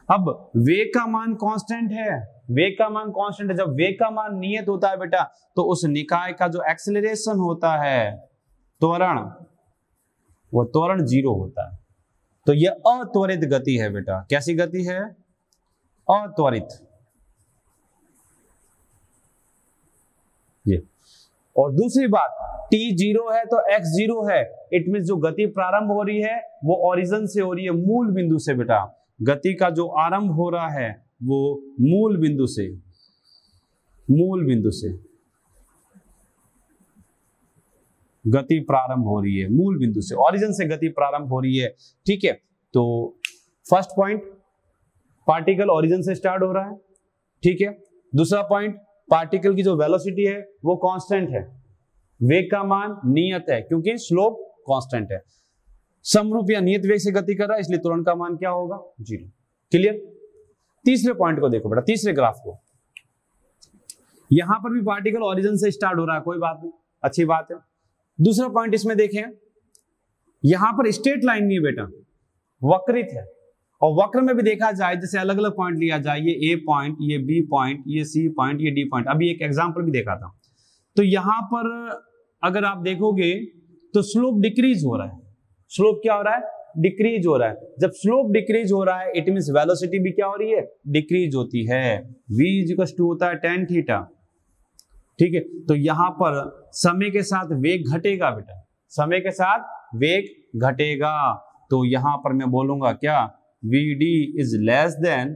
अब वेग का मान कांस्टेंट है, वेग का मान कांस्टेंट है। जब वेग का मान नियत होता है बेटा तो उस निकाय का जो एक्सेलरेशन होता है, त्वरण, वो त्वरण 0 होता है। तो यह अत्वरित गति है बेटा। कैसी गति है? अत्वरित। ये और दूसरी बात, t 0 है तो x 0 है। इट मीन जो गति प्रारंभ हो रही है वो ओरिजिन से हो रही है, मूल बिंदु से बेटा। गति का जो आरंभ हो रहा है वो मूल बिंदु से, मूल बिंदु से गति प्रारंभ हो रही है, मूल बिंदु से, ओरिजिन से गति प्रारंभ हो रही है। ठीक है, तो फर्स्ट पॉइंट पार्टिकल ओरिजिन से स्टार्ट हो रहा है, ठीक है। दूसरा पॉइंट, पार्टिकल की जो वेलोसिटी है वो कांस्टेंट है, वेग का मान नियत है क्योंकि स्लोप कांस्टेंट है। समरूप या नियत वेग से गति कर रहा है इसलिए त्वरण का मान क्या होगा, 0। क्लियर। तीसरे पॉइंट को देखो बेटा, तीसरे ग्राफ को। यहां पर भी पार्टिकल ओरिजिन से स्टार्ट हो रहा है, कोई बात नहीं, अच्छी बात है। दूसरा पॉइंट इसमें देखें, यहां पर स्ट्रेट लाइन नहीं है बेटा, वक्रित है। और वक्र में भी देखा जाए, जैसे अलग अलग पॉइंट लिया जाए, ये ए पॉइंट, ये बी पॉइंट, ये सी पॉइंट, ये डी पॉइंट। अभी एक एग्जांपल भी देखा था, तो यहां पर अगर आप देखोगे तो स्लोप डिक्रीज हो रहा है। स्लोप क्या हो रहा है, डिक्रीज हो रहा है। जब स्लोप डिक्रीज हो रहा है इट मींस वेलोसिटी भी क्या हो रही है, डिक्रीज होती है। v = होता है tan थीटा, ठीक है। तो यहां पर समय के साथ वेग घटेगा बेटा, समय के साथ वेग घटेगा। तो यहां पर मैं बोलूंगा क्या, vd is less than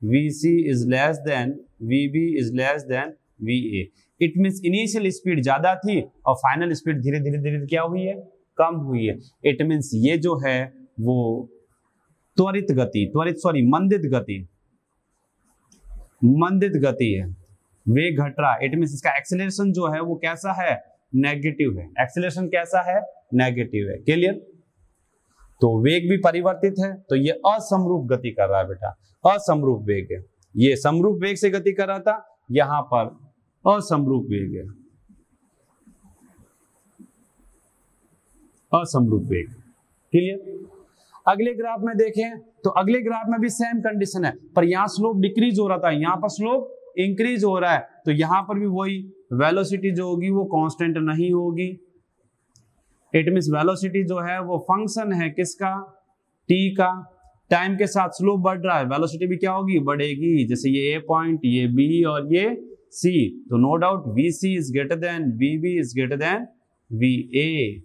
vc is less than vb is less than va। It means initial speed ज्यादा थी और फाइनल स्पीड धीरे धीरे क्या हुई है, कम हुई है। इट मींस ये जो है वो मंदित गति है, वेग घट रहा है। इट मींस इसका एक्सेलरेशन जो है वो कैसा है, नेगेटिव है। एक्सेलरेशन कैसा है, नेगेटिव है। क्लियर। तो वेग भी परिवर्तित है, तो ये असमरूप गति कर रहा है बेटा, असमरूप वेग है। ये समरूप वेग से गति कर रहा था, यहां पर असमरूप वेग है, असमरूप वेग। क्लियर। अगले ग्राफ में देखें तो अगले ग्राफ में भी सेम कंडीशन है, पर यहां स्लोप डिक्रीज हो रहा था, यहां पर स्लोप इंक्रीज हो रहा है। तो यहां पर भी वही वेलोसिटी जो होगी वो कांस्टेंट नहीं होगी। इट मींस वेलोसिटी जो है वो फंक्शन है किसका, t का। टाइम के साथ स्लोप बढ़ रहा है, वेलोसिटी भी क्या होगी, बढ़ेगी। जैसे ये a पॉइंट, ये b और ये c, तो no doubt vc is greater than vb is greater than va।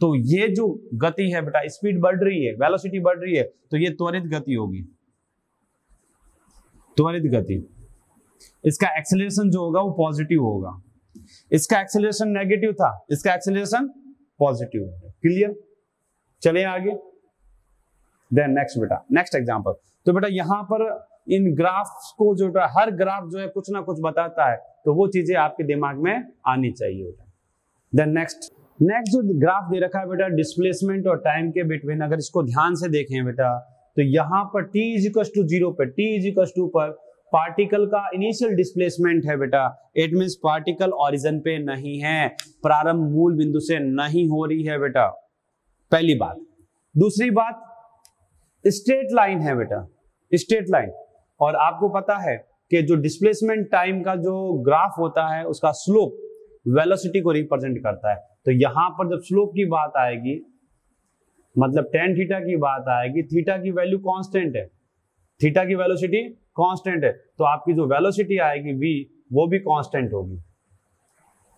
तो ये जो गति है बेटा, स्पीड बढ़ रही है, वेलोसिटी बढ़ रही है, तो ये त्वरित गति होगी, त्वरित गति। इसका एक्सेलरेशन जो होगा वो पॉजिटिव होगा। इसका एक्सेलरेशन नेगेटिव था, इसका एक्सेलरेशन पॉजिटिव है। क्लियर। चलिए आगे। देन नेक्स्ट बेटा, नेक्स्ट एग्जांपल। तो बेटा यहां पर इन ग्राफ्स को जो हर ग्राफ जो है कुछ ना कुछ बताता है, तो वो चीजें आपके दिमाग में आनी चाहिए बेटा। देन नेक्स्ट जो ग्राफ दे रखा है बेटा, डिस्प्लेसमेंट और टाइम के बिटवीन, अगर इसको ध्यान से देखें बेटा, तो यहां पर t = 0 पे, t = पर पार्टिकल का इनिशियल डिस्प्लेसमेंट है बेटा। इट मींस पार्टिकल ओरिजिन पे नहीं है, प्रारंभ मूल बिंदु से नहीं हो रही है बेटा, पहली बात। दूसरी बात, स्ट्रेट लाइन है बेटा, स्ट्रेट लाइन। और आपको पता है कि जो डिस्प्लेसमेंट टाइम का जो ग्राफ होता है उसका स्लोप वेलोसिटी को रिप्रेजेंट करता है। तो यहां पर जब स्लोप की बात आएगी, मतलब tan थीटा की बात आएगी, थीटा की वैल्यू कांस्टेंट है, थीटा की वेलोसिटी कांस्टेंट है, तो आपकी जो वेलोसिटी आएगी v वो भी कांस्टेंट होगी,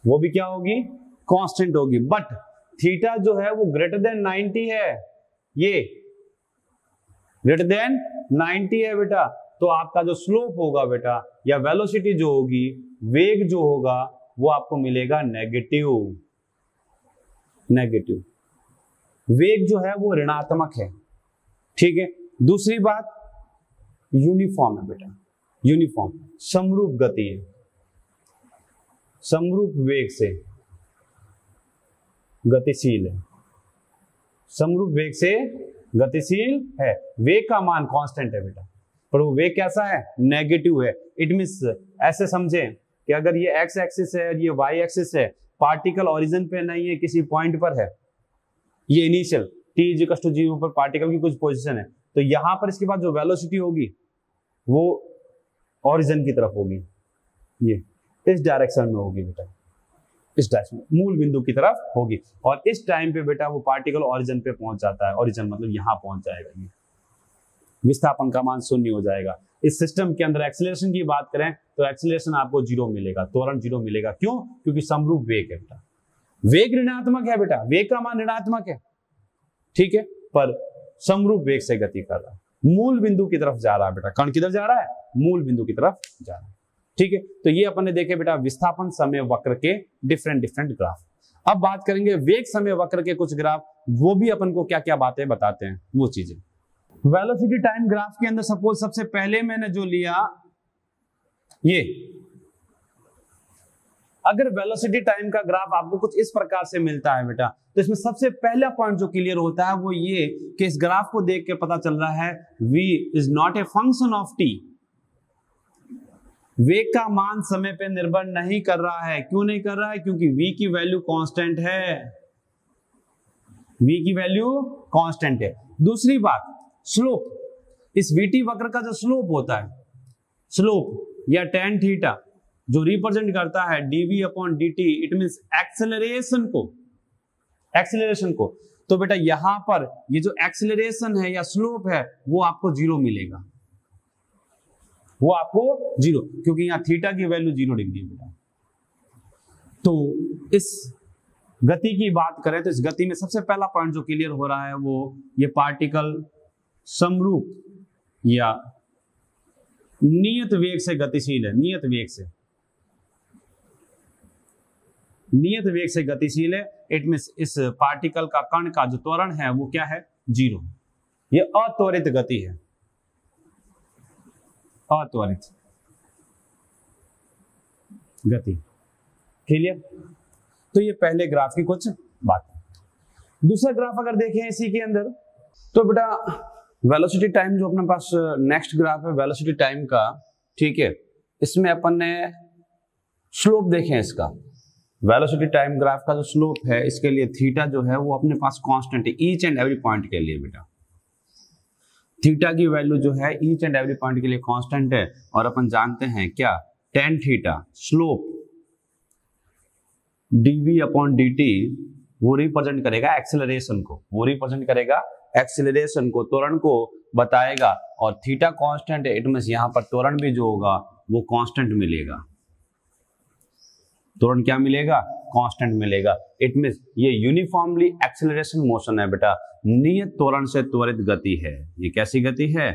वो भी क्या होगी, कांस्टेंट होगी। बट थीटा जो है वो ग्रेटर देन 90 है, ये ग्रेटर देन 90 है बेटा। तो आपका जो स्लोप होगा बेटा, या वेलोसिटी जो होगी, वेग जो होगा, वो आपको मिलेगा नेगेटिव। नेगेटिव वेग जो है वो ऋणात्मक है, ठीक है। दूसरी बात, यूनिफॉर्म है बेटा, यूनिफॉर्म समरूप गति है, समरूप वेग से गतिशील है, समरूप वेग से गतिशील है। वेग का मान कांस्टेंट है बेटा, पर वो वेग कैसा है, नेगेटिव है। इट मींस ऐसे समझें कि अगर ये एक्स एक्सिस है और ये वाई एक्सिस है, पार्टिकल ओरिजिन पे नहीं है, किसी पॉइंट पर है, ये इनिशियल t = 0 पर पार्टिकल की कुछ पोजीशन है, तो यहां पर इसके बाद जो वेलोसिटी होगी वो ओरिजिन की तरफ होगी, ये इस डायरेक्शन में होगी बेटा, इस डायरेक्शन में मूल बिंदु की तरफ होगी। और इस टाइम पे बेटा वो पार्टिकल ओरिजिन पे पहुंच जाता है, ओरिजिन मतलब यहां पहुंच जाएगा, ये विस्थापन का मान 0 हो जाएगा। इस सिस्टम के अंदर एक्सेलरेशन की बात करें तो एक्सेलरेशन आपको 0 मिलेगा, त्वरण 0 मिलेगा। क्यों? क्योंकि समरूप वेग है बेटा, वेग ऋणात्मक है बेटा, वेग का मान ऋणात्मक है, ठीक है, पर समरूप वेग से गति कर रहा है, मूल बिंदु की तरफ जा रहा है बेटा। कण किधर जा रहा है, मूल बिंदु की तरफ जा रहा है, ठीक है। तो ये अपन ने देखे बेटा विस्थापन समय वक्र के डिफरेंट ग्राफ। अब बात करेंगे वेग समय वक्र के कुछ ग्राफ, वो भी अपन को क्या क्या बातें बताते हैं वो चीजें। वेलोसिटी टाइम ग्राफ के अंदर सपोज सबसे पहले मैंने जो लिया ये, अगर वेलोसिटी टाइम का ग्राफ आपको कुछ इस प्रकार से मिलता है बेटा, तो इसमें सबसे पहला पॉइंट जो क्लियर होता है वो ये कि इस ग्राफ को देख के पता चल रहा है v is not a function of t। वेग का मान समय पे निर्भर नहीं कर रहा है। क्यों नहीं कर रहा है? क्योंकि v की वैल्यू कांस्टेंट है, v की वैल्यू कांस्टेंट है। दूसरी बात, स्लोप, इस vt वक्र का जो स्लोप होता है, स्लोप या tan थीटा जो रिप्रेजेंट करता है dv upon dt, it means acceleration को। तो बेटा यहां पर ये जो एक्सेलरेशन है या स्लोप है वो आपको जीरो मिलेगा, वो आपको जीरो, क्योंकि यहां थीटा की वैल्यू 0 डिग्री बेटा। तो इस गति की बात करें तो इस गति में सबसे पहला पॉइंट जो क्लियर हो रहा है वो ये पार्टिकल समरूप या नियत वेग से गतिशील है। नियत वेग से गतिशील है। इट मींस इस पार्टिकल का कण का जो त्वरण है वो क्या है? 0। ये अत्वरित गति है, अत्वरित गति। क्लियर? तो ये पहले ग्राफ की कुछ बात। दूसरा ग्राफ अगर देखें इसी के अंदर, तो बेटा वेलोसिटी टाइम जो अपने पास नेक्स्ट ग्राफ है वेलोसिटी टाइम का, ठीक है, इसमें अपन ने स्लोप देखें इसका। वेलोसिटी टाइम ग्राफ का जो स्लोप है इसके लिए थीटा जो है वो अपने पास कांस्टेंट है ईच एंड एवरी पॉइंट के लिए बेटा। थीटा की वैल्यू जो है ईच एंड एवरी पॉइंट के लिए कांस्टेंट है। और अपन जानते हैं क्या, tan theta slope dv upon dt वो रिप्रेजेंट करेगा एक्सेलरेशन को, त्वरण को बताएगा। और थीटा कांस्टेंट है, इट मींस यहां पर त्वरण भी जो होगा वो कांस्टेंट मिलेगा। त्वरण क्या मिलेगा? कांस्टेंट मिलेगा। इट मींस ये यूनिफॉर्मली एक्सेलरेशन मोशन है बेटा, नियत त्वरण से त्वरित गति है। ये कैसी गति है?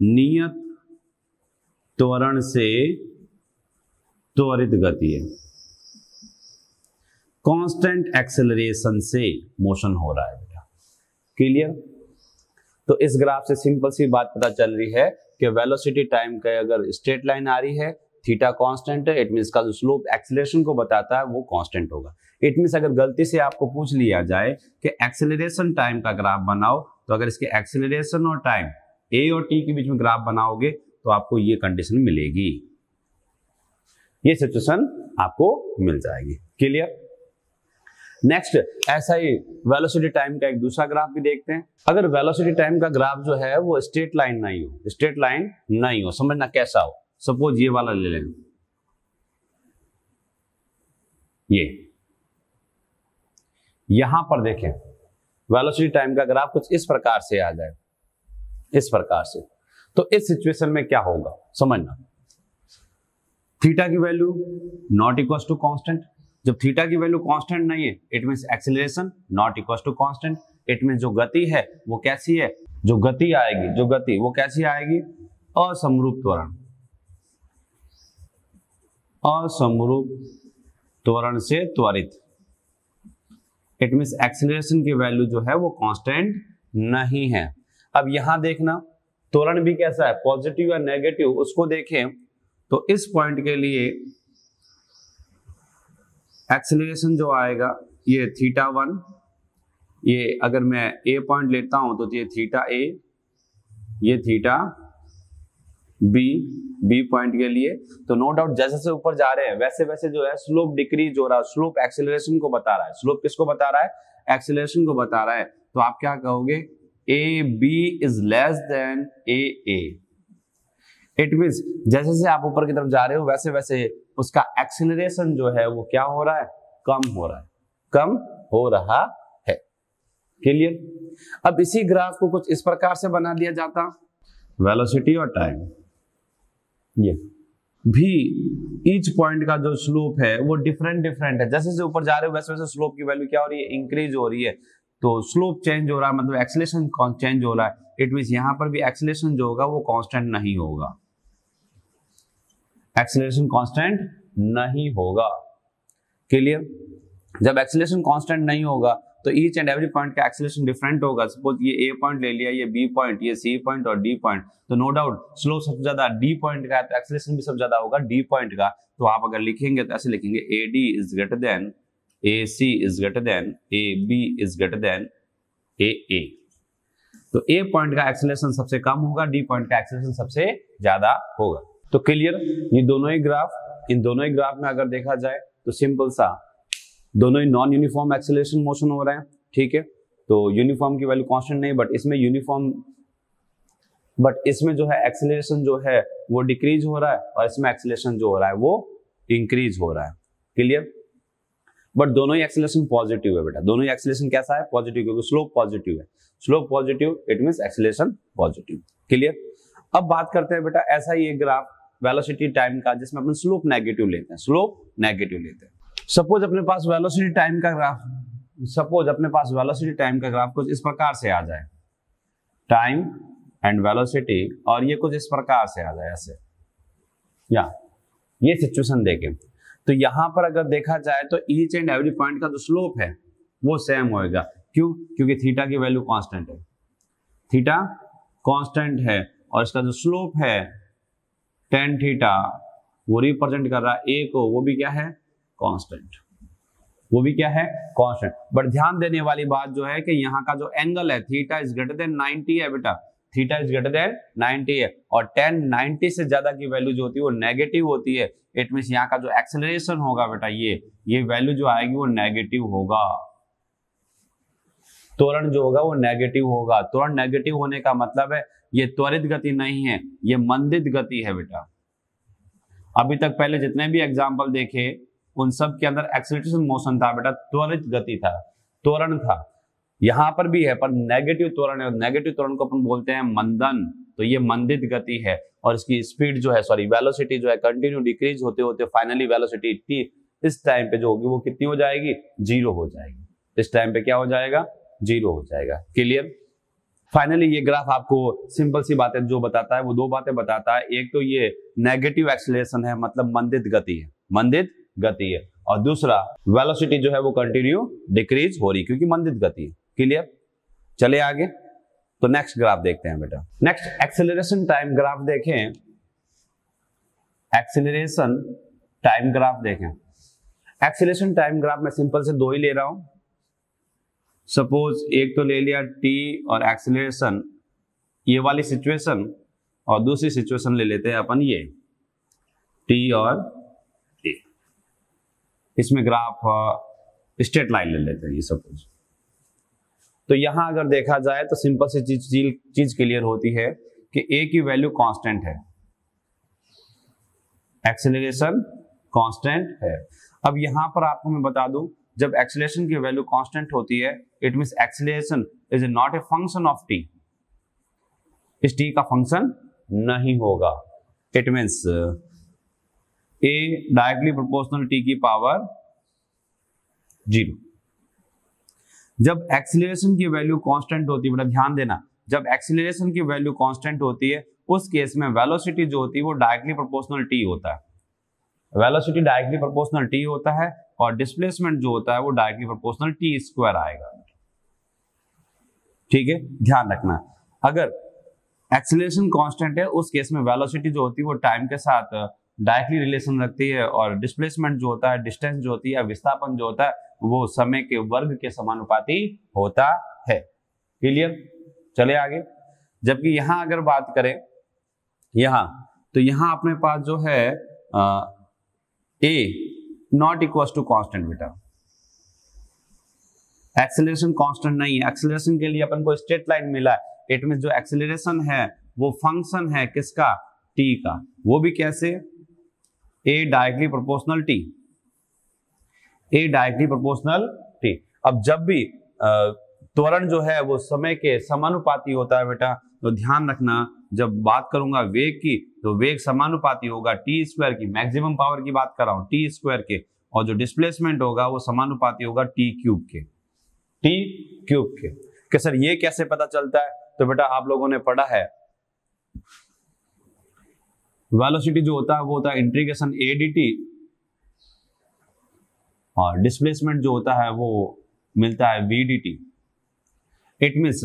नियत त्वरण से त्वरित गति है, कांस्टेंट एक्सेलरेशन से मोशन हो रहा है बेटा। क्लियर? तो इस ग्राफ से सिंपल सी बात पता चल रही है कि वेलोसिटी टाइम का अगर स्ट्रेट लाइन आ रही है, थीटा कांस्टेंट है, इट मींस का जो स्लोप एक्सेलरेशन को बताता है वो कांस्टेंट होगा। इट मींस अगर गलती से आपको पूछ लिया जाए कि एक्सेलरेशन टाइम का ग्राफ बनाओ, तो अगर इसके एक्सेलरेशन और टाइम a और t के बीच में ग्राफ बनाओगे तो आपको ये कंडीशन मिलेगी, ये सिचुएशन आपको मिल जाएगी। क्लियर? नेक्स्ट ऐसा ही वेलोसिटी टाइम का एक दूसरा ग्राफ भी देखते हैं। अगर वेलोसिटी टाइम का ग्राफ जो है वो स्ट्रेट लाइन नहीं हो, समझना कैसा हो। सपोज ये वाला ले लें, ये यहां पर देखें वेलोसिटी टाइम का ग्राफ कुछ इस प्रकार से आ जाए, इस प्रकार से। तो इस सिचुएशन में क्या होगा समझना, थीटा की value not equal to constant. जब थीटा की वैल्यू कांस्टेंट नहीं है, it means acceleration not equal to constant. It means जो गति है वो कैसी है, जो गति वो कैसी आएगी? असमरूप त्वरण, असमरूप त्वरण से त्वरित। इट मींस एक्सेलरेशन की वैल्यू जो है वो कांस्टेंट नहीं है। अब यहां देखना त्वरण भी कैसा है, पॉजिटिव या नेगेटिव, उसको देखें तो इस पॉइंट के लिए एक्सेलरेशन जो आएगा ये θ1, ये अगर मैं a पॉइंट लेता हूं तो ये θa, ये θb पॉइंट के लिए। तो नो डाउट जैसे जैसे ऊपर जा रहे हैं वैसे वैसे जो है स्लोप डिक्रीज हो रहा है। स्लोप एक्सेलरेशन को बता रहा है, स्लोप किसको बता रहा है? एक्सेलरेशन को बता रहा है। तो आप क्या कहोगे? AB is less than AA। It means जैसे जैसे आप ऊपर की तरफ जा रहे हो वैसे वैसे उसका एक्सेलरेशन जो है वो क्या हो रहा है? कम हो रहा है। क्लियर? अब इसी ग्राफ को कुछ इस प्रकार से बना दिया जाता, वेलोसिटी और टाइम, ये भी ईच पॉइंट का जो स्लोप है वो डिफरेंट है। जैसे जैसे ऊपर जा रहे हो वैसे वैसे स्लोप की वैल्यू क्या हो रही है? इंक्रीज हो रही है। तो स्लोप चेंज हो रहा है, मतलब एक्सेलरेशन चेंज हो रहा है। इट मींस यहां पर भी एक्सेलरेशन जो होगा वो कांस्टेंट नहीं होगा, एक्सेलरेशन कांस्टेंट नहीं होगा। क्लियर? जब एक्सेलरेशन कांस्टेंट नहीं होगा तो ईच एंड एवरी पॉइंट का एक्सेलरेशन डिफरेंट होगा। सपोज ये ए पॉइंट ले लिया, ये बी पॉइंट, ये सी पॉइंट और डी पॉइंट, तो नो डाउट स्लोप सबसे ज्यादा डी पॉइंट का है, तो एक्सेलरेशन भी सबसे ज्यादा होगा डी पॉइंट का। तो आप अगर लिखेंगे तो ऐसे लिखेंगे A D is greater than A C is greater than A B is greater than A A. तो ए पॉइंट का एक्सेलरेशन सबसे कम होगा, डी पॉइंट का एक्सेलरेशन सबसे ज्यादा होगा। तो क्लियर, ये दोनों ही ग्राफ, इन दोनों ही ग्राफ में अगर देखा जाए तो सिंपल सा दोनों ही नॉन यूनिफॉर्म एक्सेलरेशन मोशन हो रहे हैं, ठीक है। तो यूनिफॉर्म की वैल्यू कांस्टेंट नहीं, बट इसमें यूनिफॉर्म, बट इसमें जो है एक्सेलरेशन जो है वो डिक्रीज हो रहा है और इसमें एक्सेलरेशन जो हो रहा है वो इंक्रीज हो रहा है। क्लियर, बट दोनों ही एक्सेलरेशन पॉजिटिव है बेटा, दोनों ही एक्सेलरेशन कैसा है, पॉजिटिव, क्योंकि स्लोप पॉजिटिव है। Slope positive it means acceleration positive. Clear, अब बात करते हैं बेटा ऐसा ही एक ग्राफ वेलोसिटी टाइम का जिसमें अपन स्लोप नेगेटिव लेते हैं, स्लोप नेगेटिव लेते हैं। सपोज अपने पास वेलोसिटी टाइम का ग्राफ, सपोज अपने पास वेलोसिटी टाइम का ग्राफ कुछ इस प्रकार से आ जाए, टाइम एंड वेलोसिटी, और ये कुछ इस प्रकार से आ जाए ऐसे, या ये सिचुएशन देखें, तो यहां पर अगर देखा जाए तो ईच एंड एवरी पॉइंट का जो स्लोप है वो सेम होएगा। क्यों? क्योंकि थीटा की वैल्यू कांस्टेंट है, थीटा कांस्टेंट है, और इसका जो स्लोप है tan थीटा वो रिप्रेजेंट कर रहा है ए को, वो भी क्या है, कांस्टेंट, वो भी क्या है, कांस्टेंट। बट ध्यान देने वाली बात जो है कि यहाँ का जो एंगल है थीटा इज ग्रेटर देन 90 है बेटा, थीटा इज ग्रेटर देन 90 है, और tan 90 से ज्यादा की वैल्यू जो होती है वो नेगेटिव होती है। इट मींस यहाँ का जो एक्सेलरेशन होगा बेटा ये वैल्यू जो आएगी वो नेगेटिव होगा, त्वरण जो होगा वो नेगेटिव होगा। त्वरण नेगेटिव होने का मतलब है ये त्वरित गति नहीं है, ये मंदित गति है बेटा। अभी तक पहले जितने भी एग्जाम्पल देखे उन सब के अंदर एक्सेलरेशन मोशन था बेटा, त्वरित गति था, त्वरण था। यहां पर भी है पर नेगेटिव त्वरण है, नेगेटिव त्वरण को अपन बोलते हैं मंदन। तो ये मंदित गति है, और इसकी स्पीड जो है, सॉरी वेलोसिटी जो है कंटिन्यू डिक्रीज होते होते फाइनली वेलोसिटी टी इस टाइम पे जो होगी वो कितनी हो जाएगी, जीरो हो जाएगी। इस टाइम पे क्या हो जाएगा, जीरो हो जाएगा। क्लियर, फाइनली ये ग्राफ आपको सिंपल सी बातें जो बताता है वो दो बातें बताता है। एक तो ये नेगेटिव एक्सेलरेशन है, मतलब मंदित गति है, मंदित गति है, और दूसरा वेलोसिटी जो है वो कंटिन्यू डिक्रीज हो रही क्योंकि मंदित गति है। क्लियर, चले आगे, तो नेक्स्ट ग्राफ देखते हैं बेटा। नेक्स्ट एक्सेलरेशन टाइम ग्राफ देखें, एक्सेलरेशन टाइम ग्राफ देखें। एक्सेलरेशन टाइम ग्राफ में सिंपल से दो ही ले रहा हूं। सपोज एक तो ले लिया टी और एक्सेलरेशन, ये वाली सिचुएशन, और दूसरी सिचुएशन ले लेते हैं अपन ये टी और टी। इसमें ग्राफ स्ट्रेट लाइन ले लेते हैं ये सपोज। तो यहां अगर देखा जाए तो सिंपल सी चीज क्लियर होती है कि ए की वैल्यू कांस्टेंट है, एक्सेलरेशन कांस्टेंट है। अब यहां पर आपको मैं बता दूं, जब एक्सेलरेशन की वैल्यू कांस्टेंट होती है it means acceleration is not a function of T, इस टी का फंक्शन नहीं होगा। It means A directly proportional T की पावर 0। जब एक्सेलरेशन की वैल्यू कांस्टेंट होती है, बेटा ध्यान देना, जब एक्सेलरेशन की वैल्यू कांस्टेंट होती है उस केस में वेलोसिटी जो होती है वो डायरेक्टली प्रोपोर्शनल टी होता है, वेलोसिटी डायरेक्टली प्रोपोर्शनल टी होता है, और डिस्प्लेसमेंट जो होता है वो डायरेक्टली प्रोपोर्शनल टी स्क्वायर आएगा। ठीक है, ध्यान रखना, अगर एक्सेलरेशन कांस्टेंट है उस केस में वेलोसिटी जो होती है वो टाइम के साथ डायरेक्टली रिलेशन रखती है, और डिस्प्लेसमेंट जो होता है, डिस्टेंस जो होती है, विस्थापन जो होता है वो समय के वर्ग के समानुपाती होता है। क्लियर, चले आगे। जबकि यहां अगर बात करें यहां, तो यहां अपने पास जो है ए नॉट इक्वल टू कांस्टेंट बेटा, एक्सेलरेशन कांस्टेंट नहीं है। एक्सेलरेशन के लिए अपन को स्ट्रेट लाइन मिला है, इट मींस जो एक्सेलरेशन है वो फंक्शन है किसका, टी का, वो भी कैसे, ए डायरेक्टली प्रोपोर्शनल टी, ए डायरेक्टली प्रोपोर्शनल टी। अब जब भी त्वरण जो है वो समय के समानुपाती होता है बेटा, तो ध्यान रखना जब बात करूंगा वेग की तो वेग समानुपाती होगा टी स्क्वायर की, मैक्सिमम पावर की बात कर रहा हूं टी स्क्वायर के, और जो डिस्प्लेसमेंट होगा वो समानुपाती होगा टी क्यूब के, टी क्यूब के। कि सर ये कैसे पता चलता है, तो बेटा आप लोगों ने पढ़ा है वेलोसिटी जो होता है वो होता है इंटीग्रेशन ए डी टी, और डिस्प्लेसमेंट जो होता है वो मिलता है VDT। इट मीन्स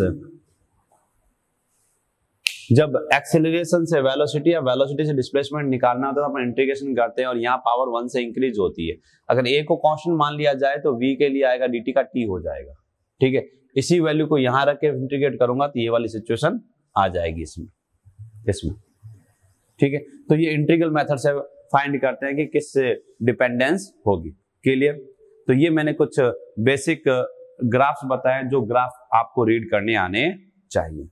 जब एक्सेलरेशन से वेलोसिटी या वेलोसिटी से डिस्प्लेसमेंट निकालना होता है तो अपन इंटीग्रेशन करते हैं और यहाँ पावर 1 से इंक्रीज होती है। अगर A को कांस्टेंट मान लिया जाए तो V के लिए आएगा dt का t हो जाएगा। ठीक है, इसी वैल्यू को यहाँ रख के इंटीग्रेट करूंगा तो ये वाली सिचुएशन आ जाएगी इसमें। ठीक है, तो ये इंटीग्रल मेथड से फाइंड करते हैं कि किससे डिपेंडेंस होगी। क्लियर? तो ये मैंने कुछ बेसिक ग्राफ्स बताए जो ग्राफ आपको रीड करने आने चाहिए।